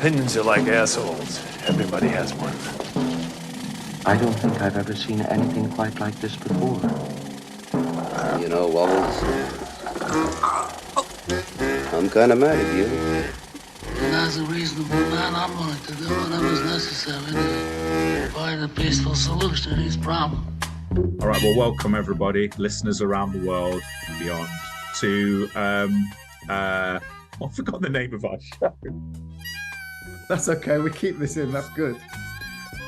Opinions are like assholes. Everybody has one. I don't think I've ever seen anything quite like this before. You know, Wobbles, I'm kind of mad at you. And as a reasonable man, I'm willing to do whatever's necessary to find a peaceful solution to these problems. All right, well, welcome everybody, listeners around the world and beyond, to I forgot the name of our show. That's okay. We keep this in. That's good.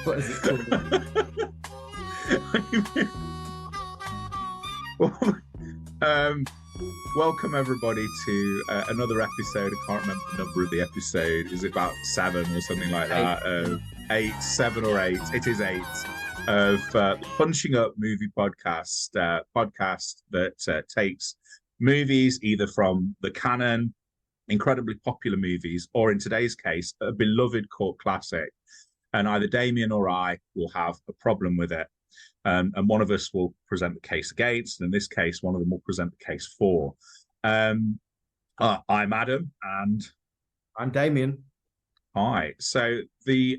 What is it called? Welcome everybody to another episode. I can't remember the number of the episode. Is it about 7 or something like that? 7 or 8. It is 8 of the Punching Up Movie Podcast. Podcast that takes movies either from the canon, incredibly popular movies, or in today's case, a beloved cult classic. And either Damian or I will have a problem with it. And one of us will present the case against, and in this case, one of them will present the case for. I'm Adam, and I'm Damian. Hi. So the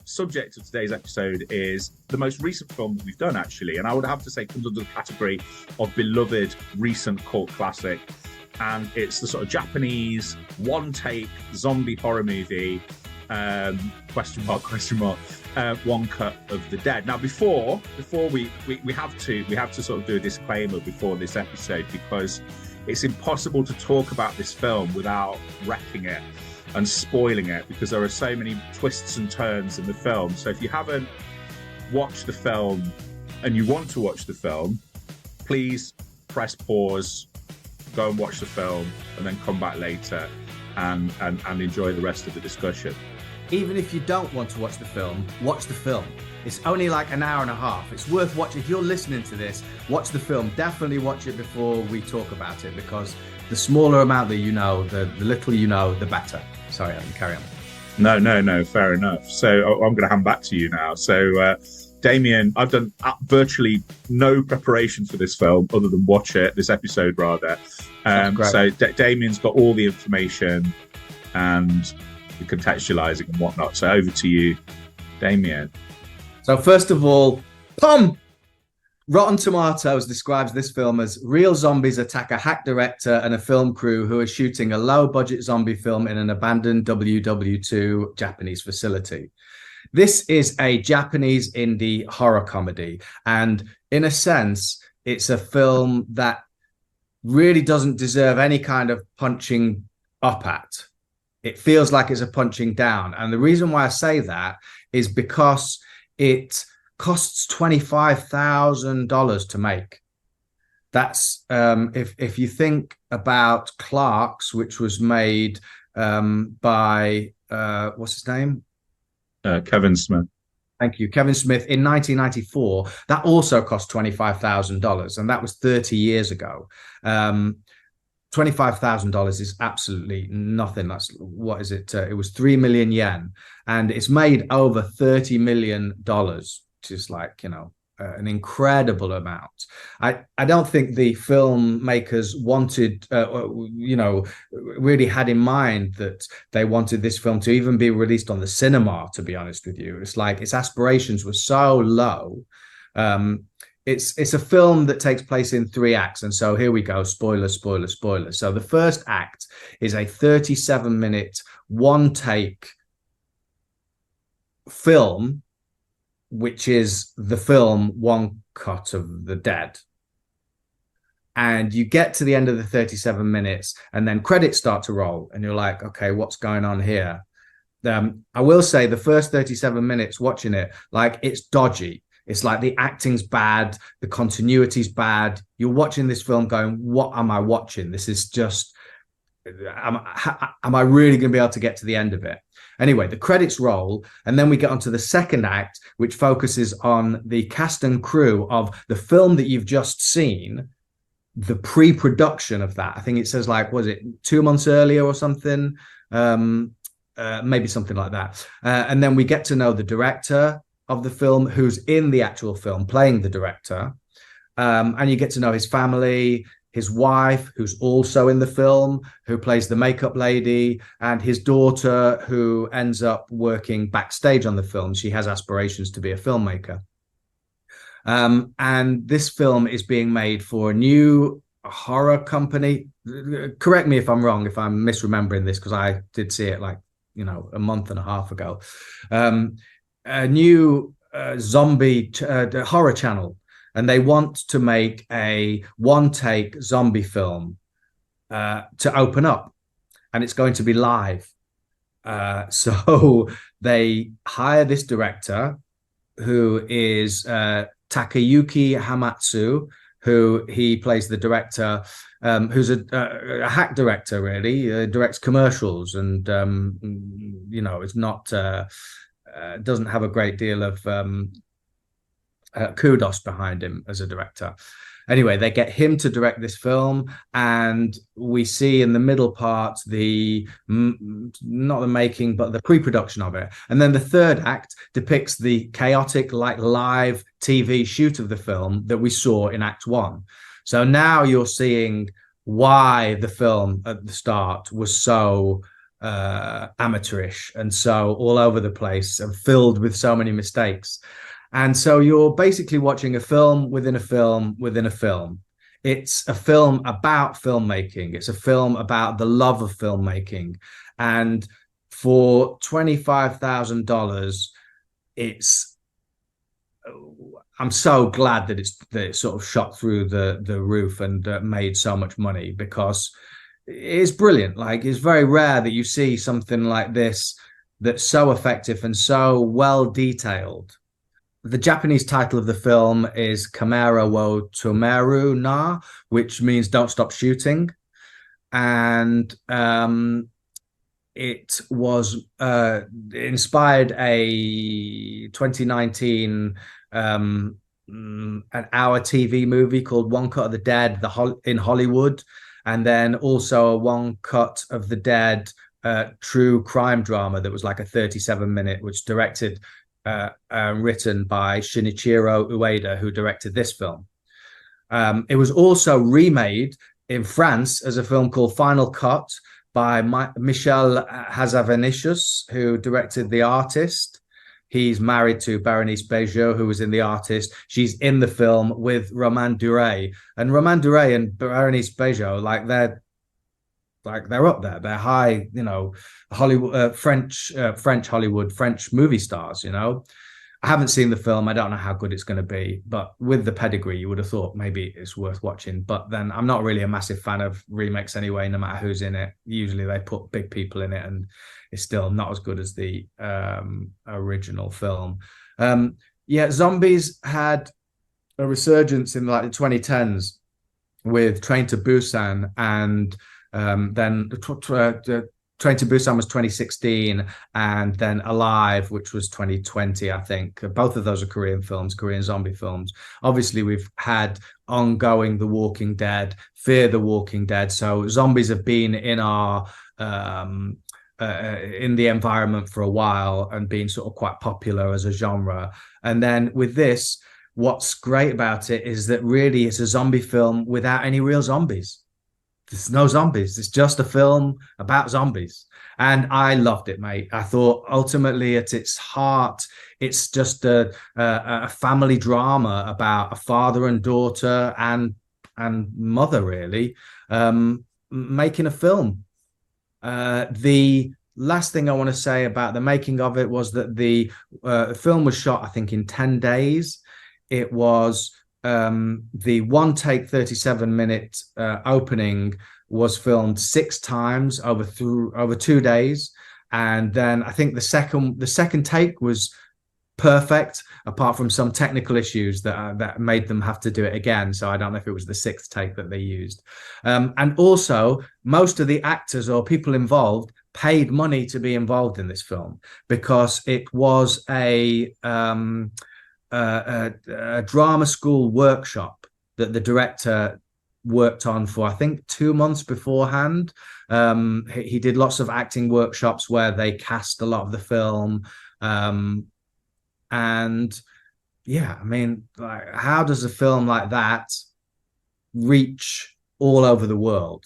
subject of today's episode is the most recent film that we've done, actually, and I would have to say comes under the category of beloved recent cult classic. And it's the sort of Japanese one-take zombie horror movie, question mark, One Cut of the Dead. Now, before we have to sort of do a disclaimer before this episode, because it's impossible to talk about this film without wrecking it and spoiling it, because there are so many twists and turns in the film. So if you haven't watched the film and you want to watch the film, please press pause, go and watch the film, and then come back later and enjoy the rest of the discussion. Even if you don't want to watch the film, watch the film. It's only like an hour and a half. It's worth watching. If you're listening to this, watch the film. Definitely watch it before we talk about it, because the smaller amount that you know, the little you know, the better. Sorry, Adam, carry on. No, fair enough. So I'm going to hand back to you now. So, Damian, I've done virtually no preparation for this film other than watch it, this episode rather. So Damian's got all the information and the contextualizing and whatnot. So over to you, Damian. So first of all, Rotten Tomatoes describes this film as real zombies attack a hack director and a film crew who are shooting a low-budget zombie film in an abandoned WW2 Japanese facility. This is a Japanese indie horror comedy, and in a sense, it's a film that really doesn't deserve any kind of punching up at. It feels like it's a punching down. And the reason why I say that is because it costs $25,000 to make. That's if you think about Clerks, which was made by what's his name? Kevin Smith. Thank you, Kevin Smith, in 1994. That also cost $25,000, and that was 30 years ago. $25,000 is absolutely nothing. That's what is it? It was 3 million yen, and it's made over $30 million, which is like, an incredible amount. I don't think the filmmakers wanted, really had in mind that they wanted this film to even be released on the cinema, to be honest with you. It's like its aspirations were so low. It's a film that takes place in 3 acts. And so here we go. Spoiler. So the first act is a 37-minute one-take film, which is the film One Cut of the Dead. And you get to the end of the 37 minutes and then credits start to roll. And you're like, okay, what's going on here? I will say the first 37 minutes watching it, like, it's dodgy. It's like the acting's bad, the continuity's bad. You're watching this film going, what am I watching? This is just, am I really going to be able to get to the end of it? Anyway, the credits roll, and then we get onto the second act, which focuses on the cast and crew of the film that you've just seen, the pre-production of that. I think it says, like, was it 2 months earlier or something? Maybe something like that. And then we get to know the director of the film, who's in the actual film playing the director. And you get to know his family, his wife, who's also in the film, who plays the makeup lady, and his daughter, who ends up working backstage on the film. She has aspirations to be a filmmaker. And this film is being made for a new horror company. Correct me if I'm wrong, if I'm misremembering this, because I did see it like, a month and a half ago. A new zombie horror channel. And they want to make a one-take zombie film to open up. And it's going to be live. So they hire this director, who is Takayuki Hamatsu, who he plays the director, who's a hack director, really, directs commercials, and it's not doesn't have a great deal of kudos behind him as a director. Anyway, they get him to direct this film, and we see in the middle part not the making, but the pre-production of it. And then the third act depicts the chaotic, like, live TV shoot of the film that we saw in Act 1. So now you're seeing why the film at the start was so amateurish and so all over the place and filled with so many mistakes. And so you're basically watching a film within a film within a film. It's a film about filmmaking. It's a film about the love of filmmaking. And for $25,000, I'm so glad that it's sort of shot through the roof and made so much money, because it's brilliant. Like, it's very rare that you see something like this that's so effective and so well detailed. The Japanese title of the film is Kamera wo Tomeru na, which means don't stop shooting. And it was inspired a 2019 an hour TV movie called One Cut of the Dead in Hollywood, and then also a One Cut of the Dead true crime drama that was like a 37-minute, which directed written by Shin'ichirō Ueda, who directed this film. It was also remade in France as a film called Final Cut by Michel Hazanavicius, who directed The Artist. He's married to Berenice Bejo, who was in The Artist. She's in the film with Romain Duray. And Romain Duray and Berenice Bejo, they're up there. They're high, Hollywood, French Hollywood, French movie stars. I haven't seen the film. I don't know how good it's going to be, but with the pedigree, you would have thought maybe it's worth watching. But then I'm not really a massive fan of remakes anyway, no matter who's in it. Usually they put big people in it, and it's still not as good as the original film. Zombies had a resurgence in like the 2010s with Train to Busan, and then Train to Busan was 2016, and then Alive, which was 2020, I think. Both of those are Korean films, Korean zombie films. Obviously, we've had ongoing The Walking Dead, Fear the Walking Dead. So zombies have been in our in the environment for a while and been sort of quite popular as a genre. And then with this, what's great about it is that really it's a zombie film without any real zombies. There's no zombies. It's just a film about zombies. And I loved it, mate. I thought ultimately at its heart, it's just a family drama about a father and daughter and mother, really, making a film. The last thing I want to say about the making of it was that the film was shot, I think, in 10 days. It was the one take 37-minute opening was filmed 6 times over 2 days, and then I think the second take was perfect, apart from some technical issues that made them have to do it again. So I don't know if it was the 6th take that they used. And also, most of the actors or people involved paid money to be involved in this film, because it was a drama school workshop that the director worked on for, I think, 2 months beforehand. He did lots of acting workshops where they cast a lot of the film. And yeah, I mean, like, how does a film like that reach all over the world.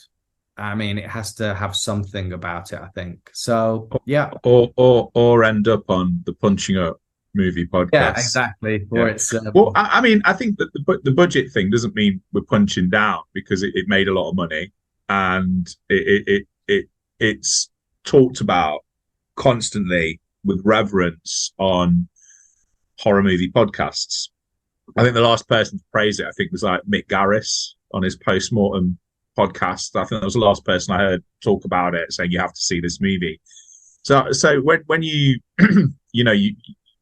I mean, it has to have something about it, I think. So yeah, or end up on the Punching Up Movie podcast. yeah, exactly. Or it's well, I mean, I think that the budget thing doesn't mean we're punching down, because it made a lot of money, and it's talked about constantly with reverence on horror movie podcasts. I think the last person to praise it, I think, was like Mick Garris on his post-mortem podcast. I think that was the last person I heard talk about it, saying you have to see this movie. So when you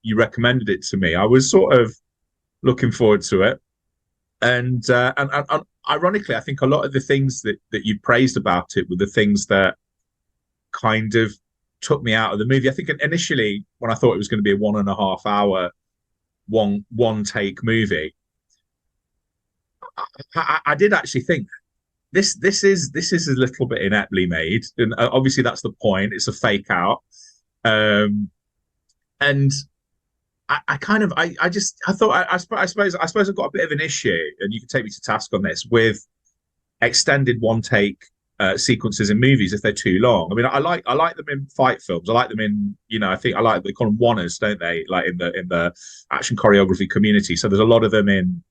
you recommended it to me, I was sort of looking forward to it, and ironically, I think a lot of the things that you praised about it were the things that kind of took me out of the movie. I think initially, when I thought it was going to be a 1.5 hour one take movie, I did actually think this is a little bit ineptly made, and obviously that's the point. It's a fake out, and I suppose I've got a bit of an issue, and you can take me to task on this, with extended one take sequences in movies if they're too long. I mean, I like them in fight films. I like them in, I think they call them oneers, don't they? Like in the action choreography community. So there's a lot of them in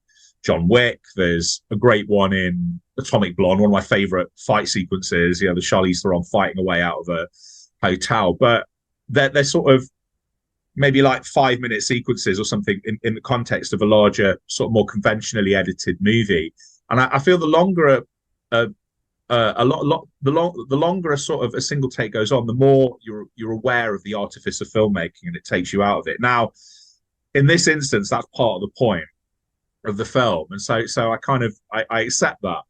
John Wick. There's a great one in Atomic Blonde, one of my favorite fight sequences. The Charlize Theron fighting away out of a hotel, but they're sort of maybe like 5-minute sequences or something in the context of a larger, sort of more conventionally edited movie. And I feel the longer the longer a sort of a single take goes on, the more you're aware of the artifice of filmmaking, and it takes you out of it. Now, in this instance, that's part of the point of the film, and so I accept that.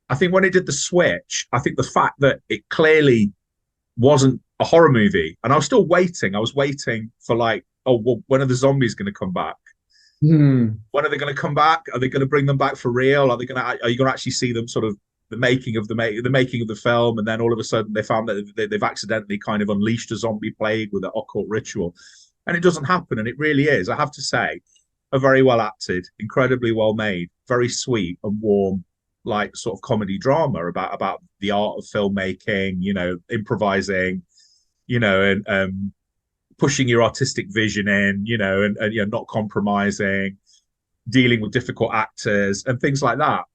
I think when it did the switch, I think the fact that it clearly wasn't a horror movie, and I was still waiting. I was waiting for when are the zombies going to come back? When are they going to come back? Are they going to bring them back for real? Are you going to actually see them sort of the making of the film, and then all of a sudden they found that they've accidentally kind of unleashed a zombie plague with an occult ritual, and it doesn't happen. And it really is, I have to say, a very well acted, incredibly well made, very sweet and warm, like sort of comedy drama about the art of filmmaking, improvising, and pushing your artistic vision in, and not compromising, dealing with difficult actors and things like that.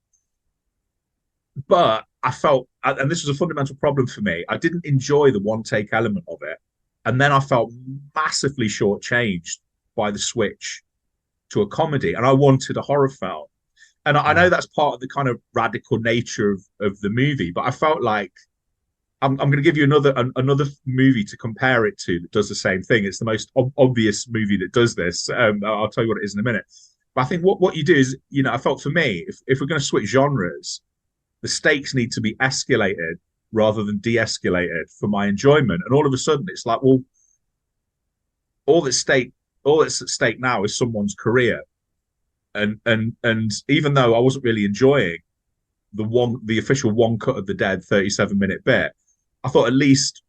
But I felt, and this was a fundamental problem for me, I didn't enjoy the one take element of it. And then I felt massively shortchanged by the switch to a comedy, and I wanted a horror film. And I know that's part of the kind of radical nature of the movie, but I felt like I'm going to give you another movie to compare it to that does the same thing. It's the most obvious movie that does this. I'll tell you what it is in a minute. But I think what you do is, I felt, for me, if we're going to switch genres, the stakes need to be escalated rather than de-escalated for my enjoyment. And all of a sudden, it's like, well, all that's at stake now is someone's career. And even though I wasn't really enjoying the official one cut of the dead 37-minute bit, I thought at least,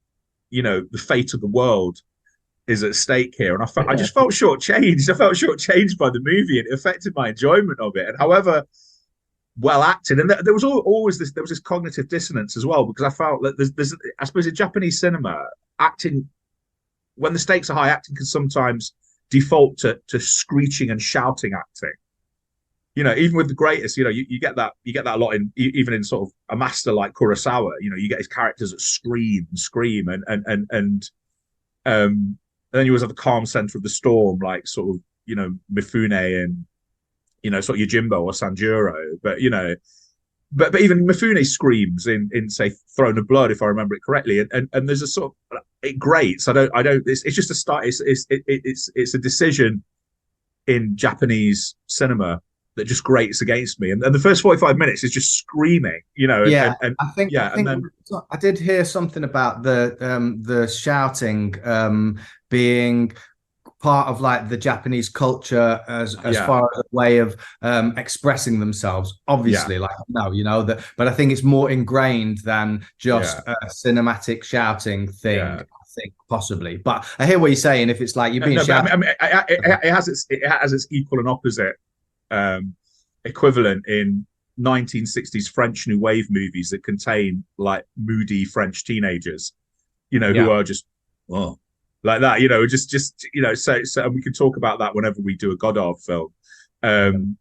the fate of the world is at stake here. And I just felt shortchanged. I felt shortchanged by the movie, and it affected my enjoyment of it. And however well acted, and there was always this cognitive dissonance as well, because I felt that there's I suppose in Japanese cinema, acting, when the stakes are high, acting can sometimes default to screeching and shouting acting. Even with the greatest, you get that a lot even in sort of a master like Kurosawa. You get his characters that scream, and then you always have the calm center of the storm, like sort of Mifune and sort of Yojimbo or Sanjuro. But even Mifune screams in say Throne of Blood, if I remember it correctly, and there's a sort of, it grates. I don't. It's just a start. It's a decision in Japanese cinema that just grates against me. And the first 45 minutes is just screaming, I think I did hear something about the shouting being part of like the Japanese culture as far as a way of expressing themselves, obviously. That, but I think it's more ingrained than just a cinematic shouting thing. I think possibly, but I hear what you're saying. If it's like you're being shouted, it has its equal and opposite equivalent in 1960s French New Wave movies that contain like moody French teenagers, who are just like that, just so and we can talk about that whenever we do a Godard film. So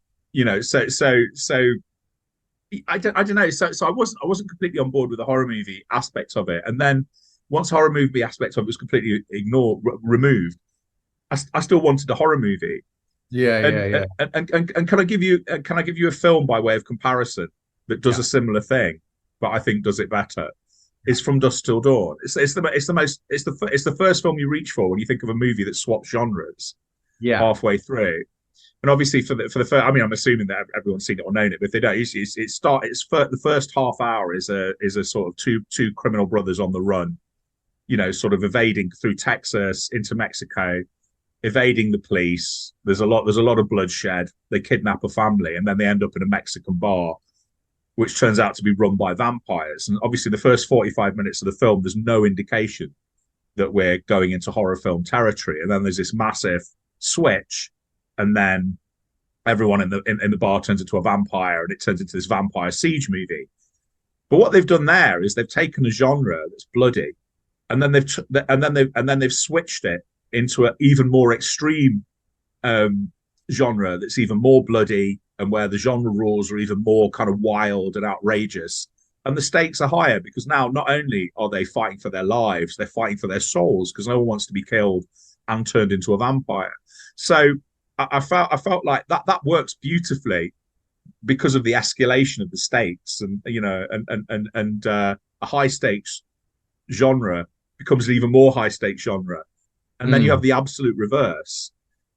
I don't know. So I wasn't completely on board with the horror movie aspect of it, and then once horror movie aspect of it was completely removed, I still wanted a horror movie. Yeah. And can I give you a film by way of comparison that does a similar thing, but I think does it better? It's From Dusk Till Dawn. It's the first film you reach for when you think of a movie that swaps genres. Halfway through. And obviously for the first, I mean, I'm assuming that everyone's seen it or known it, but if they don't, the first half hour is a sort of two criminal brothers on the run, sort of evading through Texas into Mexico, evading the police. There's a lot of bloodshed. They kidnap a family, and then they end up in a Mexican bar, which turns out to be run by vampires. And obviously the first 45 minutes of the film, there's no indication that we're going into horror film territory. And then there's this massive switch, and then everyone in the bar turns into a vampire, and it turns into this vampire siege movie. But what they've done there is they've taken a genre that's bloody, and then they've switched it into an even more extreme genre that's even more bloody, and where the genre rules are even more kind of wild and outrageous. And the stakes are higher because now not only are they fighting for their lives, they're fighting for their souls, because no one wants to be killed and turned into a vampire. So I felt like that works beautifully because of the escalation of the stakes, and a high stakes genre becomes an even more high stakes genre, and then you have the absolute reverse.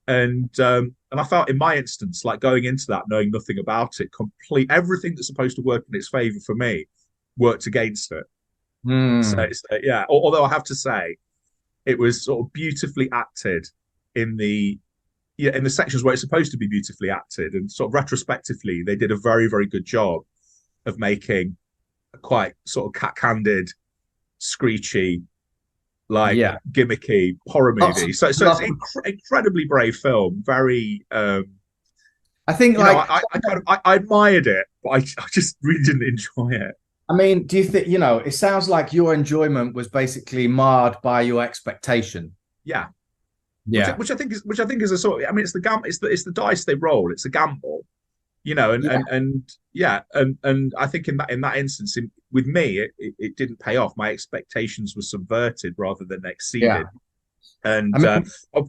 And I felt in my instance, like going into that knowing nothing about it, everything that's supposed to work in its favor for me worked against it. So although I have to say, it was sort of beautifully acted in the sections where it's supposed to be beautifully acted, and sort of retrospectively they did a very, very good job of making a quite sort of cat-candid, screechy, gimmicky horror movie. So it's an incredibly brave film. Very I think I admired it, but I just really didn't enjoy it. I mean, do you think, it sounds like your enjoyment was basically marred by your expectation? Which I think is a sort of, I mean, it's the dice they roll. It's a gamble, and I think in that instance, with me, it didn't pay off. My expectations were subverted rather than exceeded. And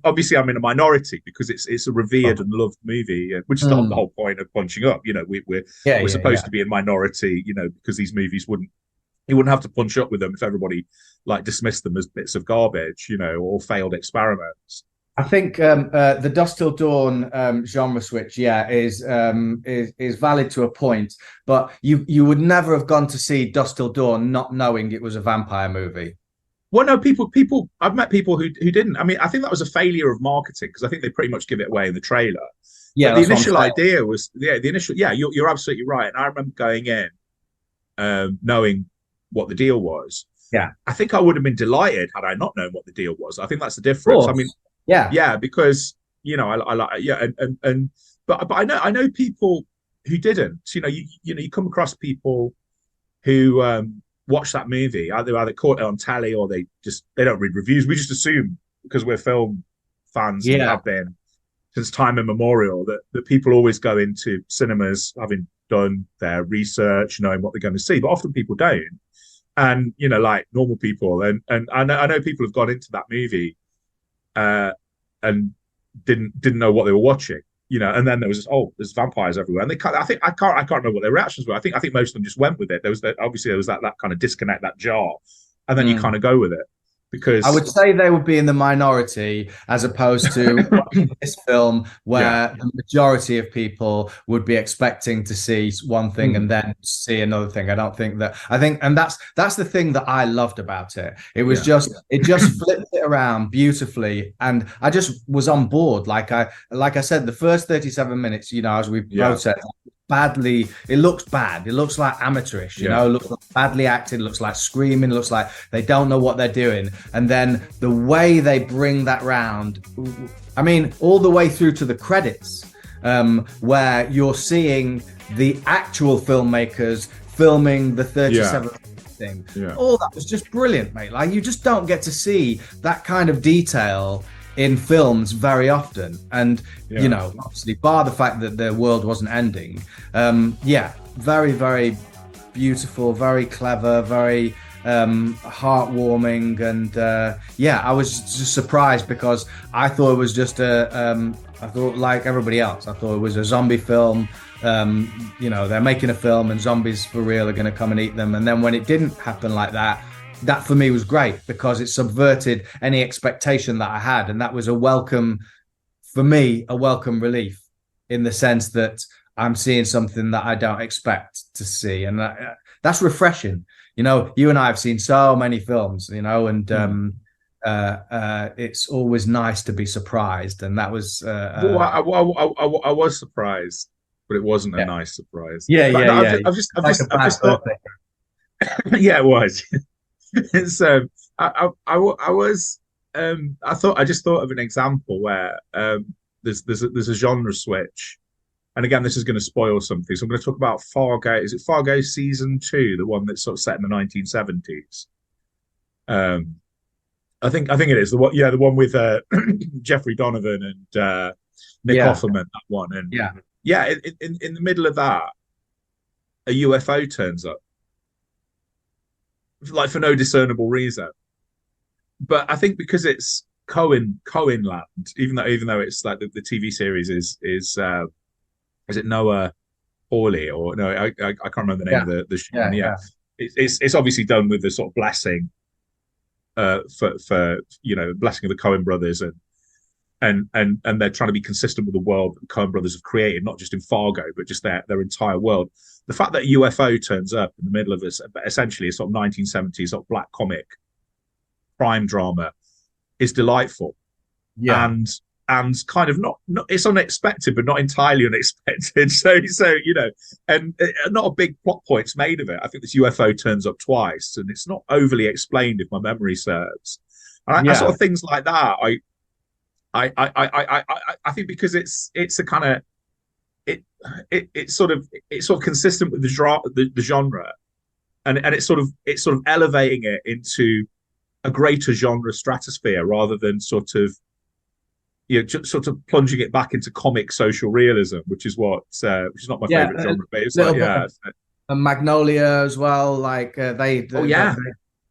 obviously, I'm in a minority because it's a revered and loved movie, which is the whole point of Punching Up. We're supposed to be in minority, because these movies you wouldn't have to punch up with them if everybody dismissed them as bits of garbage, or failed experiments. I think the Dusk Till Dawn genre switch, is valid to a point, but you would never have gone to see Dusk Till Dawn not knowing it was a vampire movie. Well, no, people. I've met people who didn't. I mean, I think that was a failure of marketing, because I think they pretty much give it away in the trailer. Yeah, the initial idea was You're absolutely right, and I remember going in, knowing what the deal was. Yeah, I think I would have been delighted had I not known what the deal was. I think that's the difference. I mean, because but I know people who didn't. You come across people who watch that movie, either caught it on telly or they don't read reviews. We just assume, because we're film fans and have been since time immemorial, that people always go into cinemas having done their research, knowing what they're going to see, but often people don't. And like normal people, and I know people have gone into that movie and didn't know what they were watching, and then there was there's vampires everywhere, and I can't remember what their reactions were. I think most of them just went with it. There was that kind of disconnect, that jar, and then you kind of go with it. Because I would say they would be in the minority, as opposed to this film where the majority of people would be expecting to see one thing and then see another thing. And that's the thing that I loved about it. It was it just flipped it around beautifully, and I just was on board. Like I said, the first 37 minutes, as we both said, badly, it looks bad. It looks like amateurish, it looks like badly acted, it looks like screaming, it looks like they don't know what they're doing. And then the way they bring that round, I mean, all the way through to the credits, where you're seeing the actual filmmakers filming the 37 thing. Yeah. All that was just brilliant, mate. Like, you just don't get to see that kind of detail in films very often. And, you know, obviously, bar the fact that the world wasn't ending. Very, very beautiful, very clever, very heartwarming. And I was just surprised because I thought it was just I thought, like everybody else, I thought it was a zombie film. You know, they're making a film and zombies for real are going to come and eat them. And then when it didn't happen like that, that for me was great because it subverted any expectation that I had. And that was a welcome relief in the sense that I'm seeing something that I don't expect to see. And that's refreshing. You know, you and I have seen so many films, you know, and it's always nice to be surprised. And that was... I was surprised. But it wasn't a nice surprise. I've just thought, yeah, it was. So I just thought of an example where there's a genre switch, and again, this is going to spoil something. So I'm going to talk about Fargo. Is it Fargo season 2, the one that's sort of set in the 1970s? I think it is the one with Jeffrey Donovan and Nick Offerman. That one, and in the middle of that, a UFO turns up, like for no discernible reason. But I think because it's Cohen land, even though it's like the TV series is it Noah Hawley or no, I can't remember the name of the show. It's obviously done with the sort of blessing for you know, blessing of the Cohen brothers, and they're trying to be consistent with the world that the Coen brothers have created, not just in Fargo, but just their entire world. The fact that a UFO turns up in the middle of this, essentially a sort of 1970s sort of black comic crime drama, is delightful. And kind of not it's unexpected, but not entirely unexpected. So you know, and not a big plot points made of it. I think this UFO turns up twice, and it's not overly explained, if my memory serves. And I sort of things like that. I think because it's a kind of it's sort of consistent with the genre, and it's sort of elevating it into a greater genre stratosphere rather than sort of, you know, just sort of plunging it back into comic social realism, which is not my favorite genre, but it's like, and Magnolia as well. Like they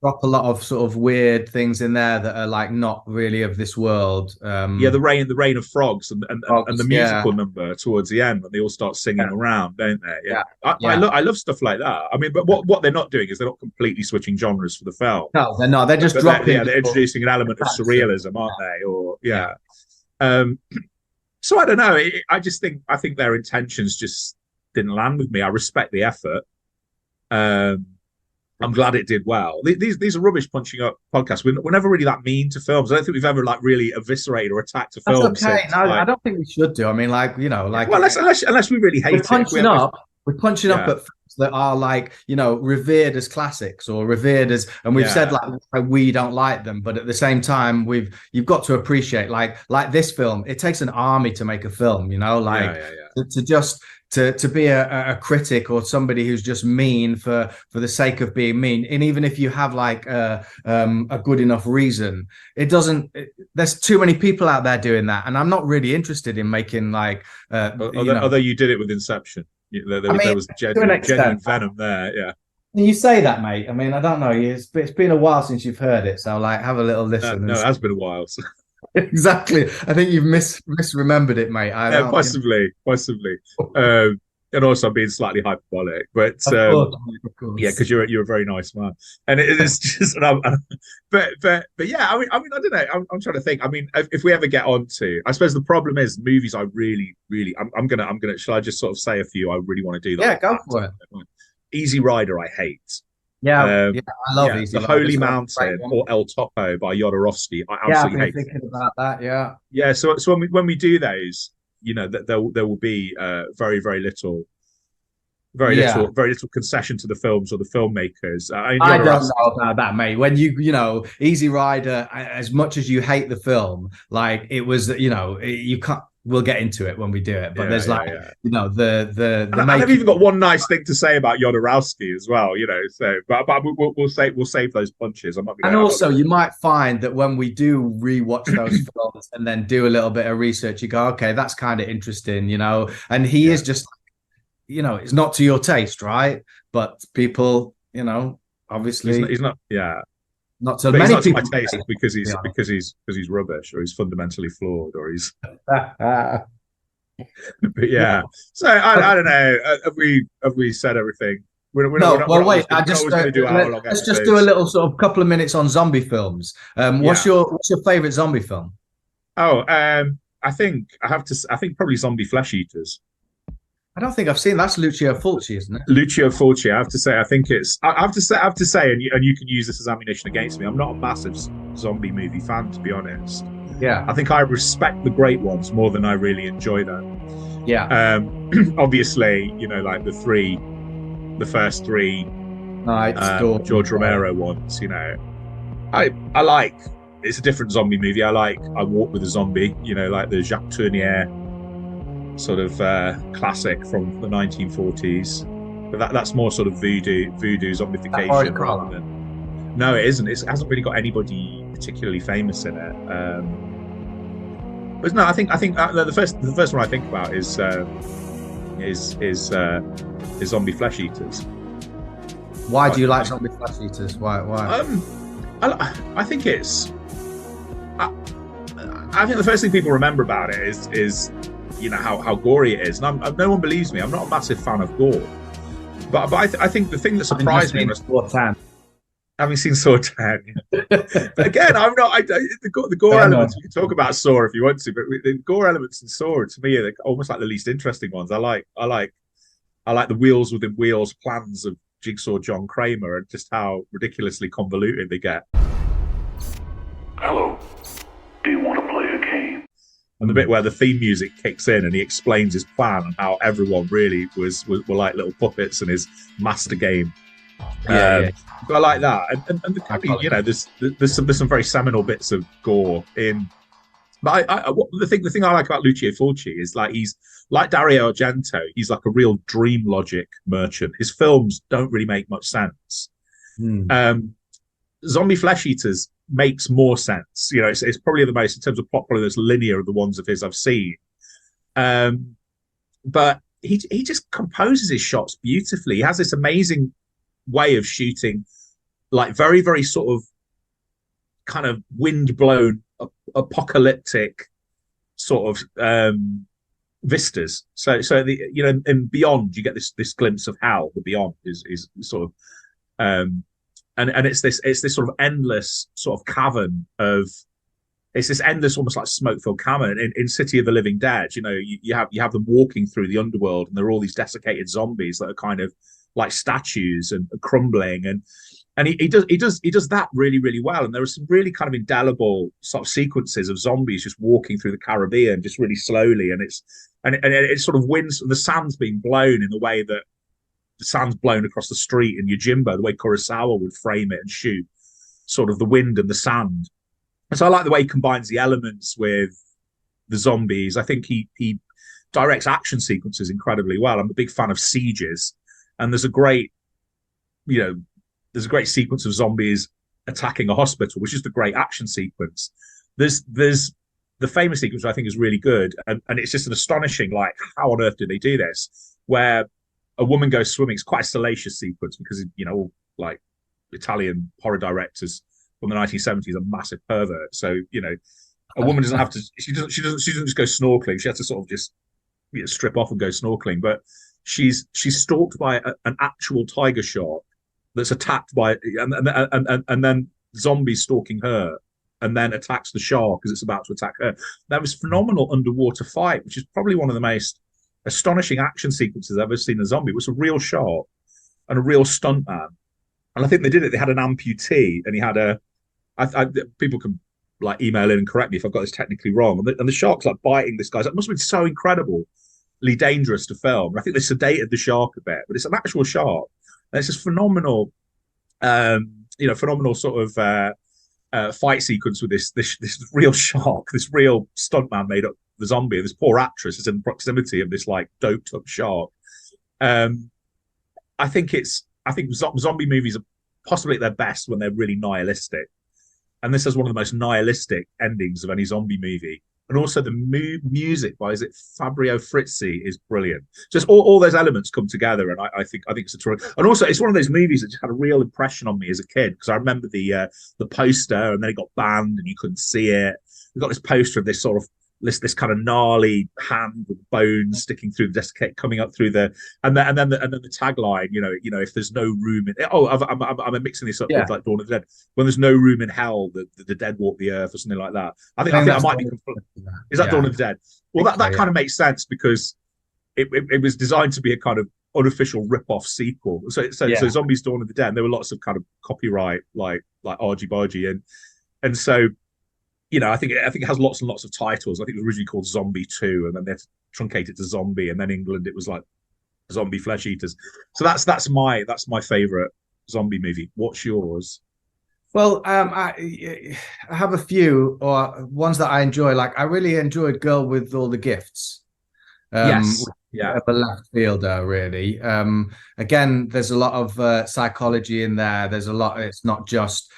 drop a lot of sort of weird things in there that are like not really of this world. The rain of frogs and the musical number towards the end when they all start singing around, don't they? I love stuff like that. I mean, but what they're not doing is they're not completely switching genres for the film. No, they're not. They're just dropping. They're introducing an element of surrealism, aren't they? Or so I don't know. I think their intentions just didn't land with me. I respect the effort. I'm glad it did well. These are rubbish punching up podcasts. We're never really that mean to films. I don't think we've ever like really eviscerated or attacked a film. That's okay. Since, I don't think we should do. I mean, like, you know, like, well, unless we really hate it. We're punching up at films that are like, you know, revered as classics or revered as, and we've said like we don't like them, but at the same time you've got to appreciate like this film. It takes an army to make a film, you know, like to just. To be a critic or somebody who's just mean for the sake of being mean, and even if you have like a good enough reason, it doesn't. There's too many people out there doing that, and I'm not really interested in making like. Although you did it with Inception, there was genuine venom there. Yeah. You say that, mate. I mean, I don't know. It's been a while since you've heard it, so like have a little listen. No, it has been a while. So. Exactly. I think you've misremembered it, mate. Possibly. And also I'm being slightly hyperbolic, but of course. Yeah, because you're a very nice man, and it's just. But yeah, I mean, I don't know. I'm trying to think. I mean, if we ever get on to, I suppose the problem is movies. I really, I'm gonna. Shall I just sort of say a few? I really want to do that. Yeah, go for it. Easy Rider, I hate. Yeah, I love Easy The Holy Mountain or El Topo by Jodorowsky. I absolutely hate. Thinking about that. Yeah. So when we do those, you know, that there will be very little concession to the films or the filmmakers. I don't know about that, mate. When you know, Easy Rider, as much as you hate the film, like it was, you know, you can't. we'll get into it when we do it. But there's you know, the and I've even got one nice thing to say about Jodorowsky as well, you know. So, but we'll save those punches. I'm not going. And also, you might find that when we do rewatch those films and then do a little bit of research, you go, okay, that's kind of interesting, you know. And he is just, you know, it's not to your taste, right? But people, you know, obviously, he's not. Yeah. Not so many not people. To my taste because he's rubbish, or he's fundamentally flawed, or he's. But yeah, so I don't know. Have we said everything? Wait. Let's just do a little sort of couple of minutes on zombie films. What's your favorite zombie film? Oh, I think probably Zombie Flesh Eaters. I don't think I've seen. That's Lucio Fulci, isn't it? Lucio Fulci. I have to say, I think it's. I have to say, and you can use this as ammunition against me. I'm not a massive zombie movie fan, to be honest. Yeah. I think I respect the great ones more than I really enjoy them. Yeah. Obviously, you know, like the first three, George Romero ones. You know, I like. It's a different zombie movie. I Walk with a Zombie. You know, like the Jacques Tourneur sort of classic from the 1940s, but that's more sort of voodoo zombification rather than. No, it isn't. It hasn't really got anybody particularly famous in it. But no, I think the first one I think about is Zombie Flesh Eaters. Why do you like Zombie Flesh Eaters? Why? I think it's. I think the first thing people remember about it is you know how gory it is, and no one believes me. I'm not a massive fan of gore, but I think the thing that surprised me was having seen Saw 10. But again, I'm not. The gore elements. We can talk about Saw if you want to, but the gore elements in Saw to me are almost like the least interesting ones. I like the wheels within wheels plans of Jigsaw John Kramer and just how ridiculously convoluted they get. Hello. Do you want to play a game? And the bit where the theme music kicks in and he explains his plan and how everyone really were like little puppets in his master game. But I like that, and you know, there's some very seminal bits of gore in. But the thing I like about Lucio Fulci is like he's like Dario Argento. He's like a real dream logic merchant. His films don't really make much sense. Zombie Flesh Eaters makes more sense. You know, it's probably the most, in terms of plot, probably the most linear of the ones of his I've seen. But he just composes his shots beautifully. He has this amazing way of shooting, like very, very sort of kind of wind-blown, apocalyptic sort of vistas. So the, you know, in Beyond, you get this glimpse of hell. The Beyond is sort of and it's this sort of endless sort of cavern of. It's this endless, almost like smoke-filled cavern in City of the Living Dead. You know, you have them walking through the underworld, and there are all these desiccated zombies that are kind of like statues and crumbling, and he does that really, really well. And there are some really kind of indelible sort of sequences of zombies just walking through the Caribbean, just really slowly, and it sort of winds, and the sand's being blown in the way that the sand's blown across the street in Yojimbo, the way Kurosawa would frame it and shoot sort of the wind and the sand. And so I like the way he combines the elements with the zombies. I think he directs action sequences incredibly well. I'm a big fan of sieges, and there's a great sequence of zombies attacking a hospital, which is the great action sequence. There's the famous sequence, I think, is really good, and it's just an astonishing, like, how on earth did they do this? Where a woman goes swimming. It's quite a salacious sequence because, you know, like Italian horror directors from the 1970s are massive pervert. So, you know, a woman doesn't have to. She doesn't just go snorkeling. She has to sort of just strip off and go snorkeling. But she's stalked by an actual tiger shark that's attacked by, and then zombies stalking her, and then attacks the shark as it's about to attack her. That was phenomenal underwater fight, which is probably one of the most astonishing action sequences I've ever seen in a zombie. It was a real shark and a real stuntman, and I think they did it. They had an amputee, and he had a. People can like email in and correct me if I've got this technically wrong. And the shark's like biting this guy. So it must have been so incredibly dangerous to film. I think they sedated the shark a bit, but it's an actual shark, and it's just phenomenal. Phenomenal sort of fight sequence with this real shark, this real stuntman made up the zombie, and this poor actress is in proximity of this like doped up shark. I think zombie movies are possibly at their best when they're really nihilistic, and this has one of the most nihilistic endings of any zombie movie. And also the music by, is it Fabio Frizzi, is brilliant. Just all those elements come together, and I think it's a terrific. And also it's one of those movies that just had a real impression on me as a kid, because I remember the poster, and then it got banned and you couldn't see it. We got this poster of this sort of this kind of gnarly hand with bones sticking through the desiccate, coming up through the, and then the tagline, if there's no room in, I'm mixing this up with like Dawn of the Dead, when there's no room in hell, the dead walk the earth, or something like that. I think I might be. Is that Dawn of the Dead? Well, that kind of makes sense, because it was designed to be a kind of unofficial rip-off sequel. So Zombies Dawn of the Dead, and there were lots of kind of copyright like argy bargy, and so. I think it has lots and lots of titles. I think it was originally called Zombie 2, and then they had to truncate it to Zombie, and then England it was like Zombie Flesh Eaters. So that's my favorite zombie movie. What's yours? Well, I have a few, or ones that I enjoy. Like, I really enjoyed Girl with All the Gifts. Yes. Yeah. A left fielder, really. Again, there's a lot of psychology in there. There's a lot. It's not just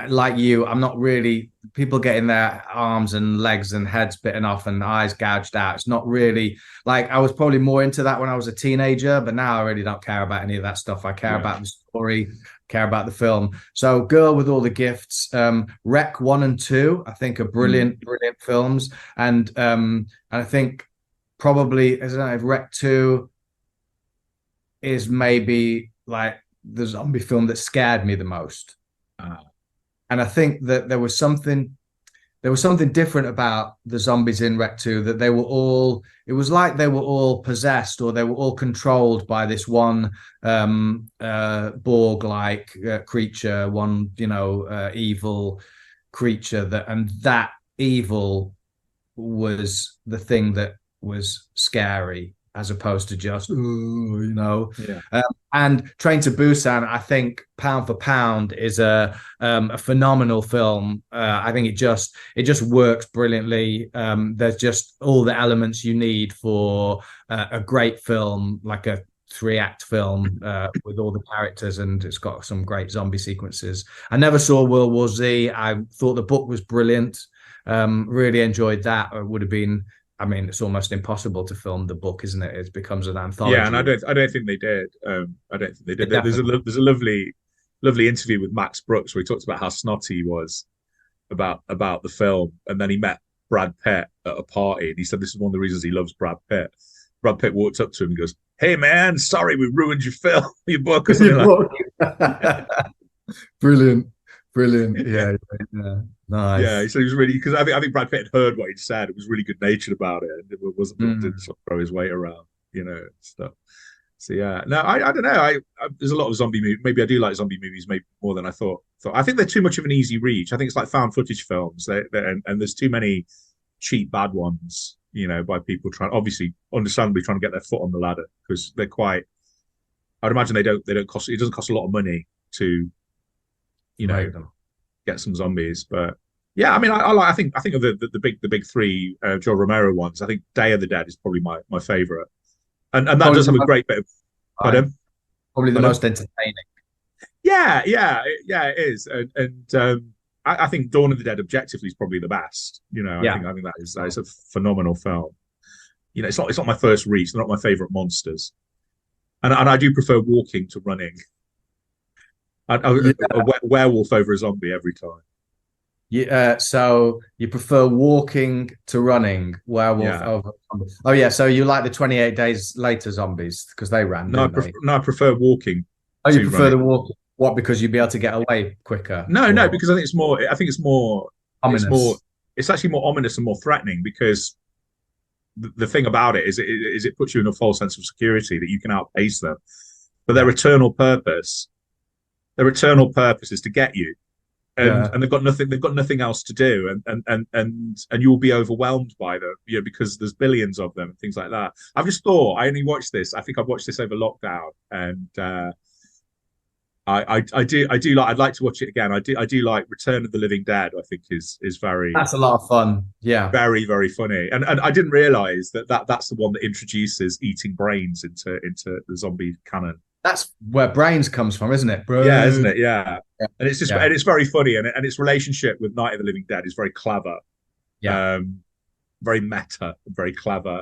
like you. I'm not really people getting their arms and legs and heads bitten off and eyes gouged out. It's not really like, I was probably more into that when I was a teenager, but now I really don't care about any of that stuff. I care about the story, care about the film. So Girl with All the Gifts, Rec 1 and 2, I think are brilliant films. And I think probably, I don't know if Rec 2 is maybe like the zombie film that scared me the most. And I think that there was something different about the zombies in Rec 2, that they were all, it was like they were all possessed, or they were all controlled by this one Borg-like creature, one, evil creature, that evil was the thing that was scary, as opposed to just, and Train to Busan, I think pound for pound is a phenomenal film. I think it just works brilliantly. There's just all the elements you need for a great film, like a 3-act film with all the characters, and it's got some great zombie sequences. I never saw World War Z. I thought the book was brilliant. Really enjoyed that. It would have been, I mean, it's almost impossible to film the book, isn't it? It becomes an anthology. Yeah, and I don't think they did. I don't think they did. There's a lovely interview with Max Brooks where he talks about how snotty he was about the film, and then he met Brad Pitt at a party, and he said this is one of the reasons he loves Brad Pitt. Brad Pitt walked up to him and goes, "Hey man, sorry we ruined your film, your book," or something like that. Brilliant. Yeah. Nice. Yeah, so he was really, because I think Brad Pitt had heard what he'd said. It was really good natured about it, and it didn't sort of throw his weight around, stuff. So yeah, no, I don't know. I there's a lot of zombie movies. Maybe I do like zombie movies, maybe more than I thought. I think they're too much of an easy reach. I think it's like found footage films, and there's too many cheap bad ones, by people understandably trying to get their foot on the ladder, because they're quite. I'd imagine they don't cost. It doesn't cost a lot of money to, get some zombies. But yeah, I mean, I think of the big three Joe Romero ones. I think Day of the Dead is probably my favorite, and that does have a great bit of probably the most entertaining. Yeah, it is, and I think Dawn of the Dead objectively is probably the best. I think that is a phenomenal film. It's not my first reach. They're not my favorite monsters, and I do prefer walking to running. A werewolf over a zombie every time. Yeah, so you prefer walking to running, werewolf over zombie. Oh yeah, so you like the 28 Days Later zombies because they ran. No, I prefer walking. Oh, you prefer the walk? What? Because you'd be able to get away quicker? No, because I think it's more ominous. It's actually more ominous and more threatening, because the thing about it is it puts you in a false sense of security that you can outpace them, but their eternal purpose is to get you, and they've got nothing else to do, and you'll be overwhelmed by them, because there's billions of them and things like that. I've just thought, I only watched this. I think I've watched this over lockdown, and I do like. I'd like to watch it again. I do like Return of the Living Dead. I think is very. That's a lot of fun. Yeah, very very funny. And I didn't realize that's the one that introduces eating brains into the zombie canon. That's where brains comes from, isn't it? Brains. Yeah, isn't it? Yeah. And it's just and it's very funny, and its relationship with Night of the Living Dead is very clever. Yeah, very meta, very clever,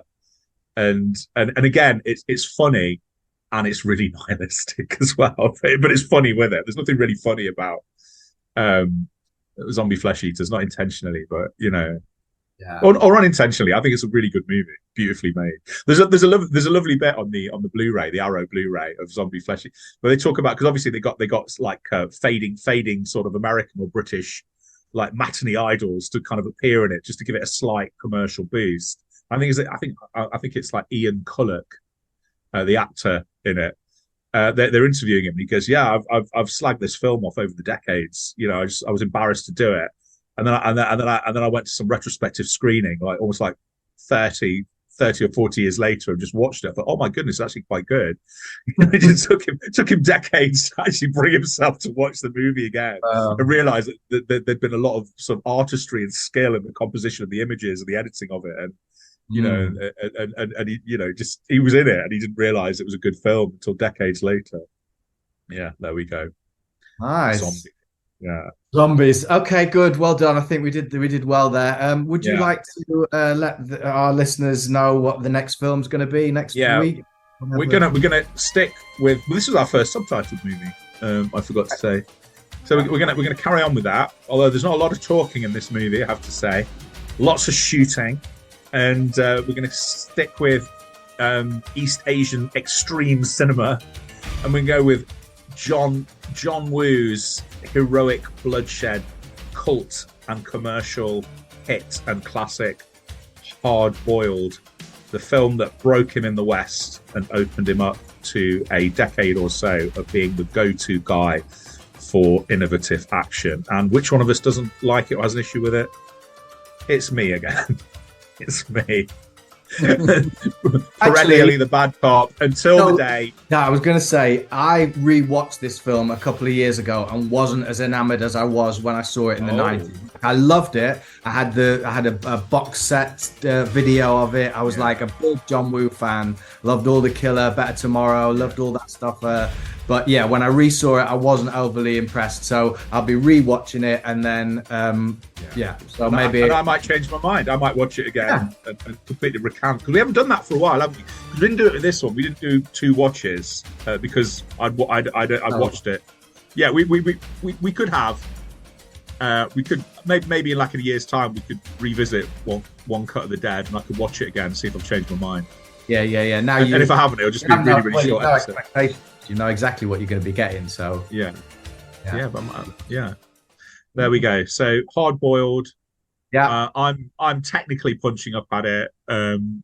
and again, it's funny. And it's really nihilistic as well, but it's funny with it. There's nothing really funny about zombie flesh eaters, not intentionally, but or unintentionally. I think it's a really good movie, beautifully made. There's a lovely bit on the Blu-ray, the Arrow Blu-ray of zombie flesh, where they talk about, because obviously they got like fading sort of American or British like matinee idols to kind of appear in it, just to give it a slight commercial boost. I think it's like Ian Culloch, the actor in it. They're interviewing him, and he goes, "Yeah, I've slagged this film off over the decades. I was embarrassed to do it, and then I went to some retrospective screening, like almost like 30 or 40 years later, and just watched it. I thought, oh my goodness, it's actually quite good." It just took him decades to actually bring himself to watch the movie again and realize that there'd been a lot of sort of artistry and skill in the composition of the images and the editing of it, and and he was in it, and he didn't realize it was a good film until decades later. Yeah, there we go. Nice. Zombie. Yeah. Zombies. Okay, good. Well done. I think we did well there. Would you like to let our listeners know what the next film's going to be next week? We're gonna stick with. Well, this is our first subtitled movie. I forgot to say. So we're gonna carry on with that. Although there's not a lot of talking in this movie, I have to say. Lots of shooting. And we're going to stick with East Asian extreme cinema, and we can go with John Woo's heroic bloodshed, cult and commercial hit and classic Hard Boiled, the film that broke him in the West and opened him up to a decade or so of being the go-to guy for innovative action. And which one of us doesn't like it or has an issue with it? It's me again. It's me. Perennially the bad cop until the day. No, I was going to say, I rewatched this film a couple of years ago and wasn't as enamored as I was when I saw it in the 90s. I loved it. I had a box set video of it. I was like a big John Woo fan. Loved all The Killer, Better Tomorrow, loved all that stuff. But yeah, when I resaw it, I wasn't overly impressed. So I'll be rewatching it, and then so maybe I might change my mind. I might watch it again and completely recant, because we haven't done that for a while, have we? We didn't do it with this one. We didn't do 2 watches because I'd watched it. Yeah, we could have. We could maybe in like a year's time we could revisit one cut of The Dead, and I could watch it again and see if I've changed my mind. Yeah. Now and if I haven't, it'll just be really, really short episode. You know exactly what you're going to be getting, so yeah. There we go. So Hard Boiled. Yeah, I'm technically punching up at it, and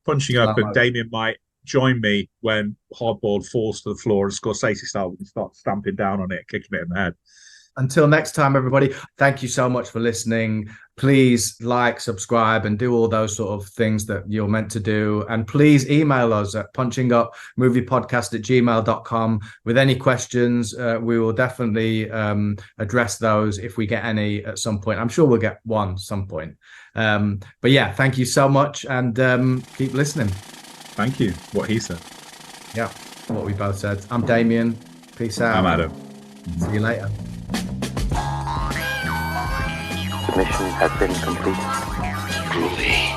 punching up, and Damian might join me when Hard Boiled falls to the floor, and Scorsese style, we can start stamping down on it, kicking it in the head. Until next time, everybody, thank you so much for listening. Please like, subscribe, and do all those sort of things that you're meant to do. And please email us at punchingupmoviepodcast@gmail.com with any questions. We will definitely address those if we get any at some point. I'm sure we'll get one some point. But yeah, thank you so much, and keep listening. Thank you. What he said. Yeah, what we both said. I'm Damian. Peace out. I'm Adam. See you later. The mission has been completed. Groovy.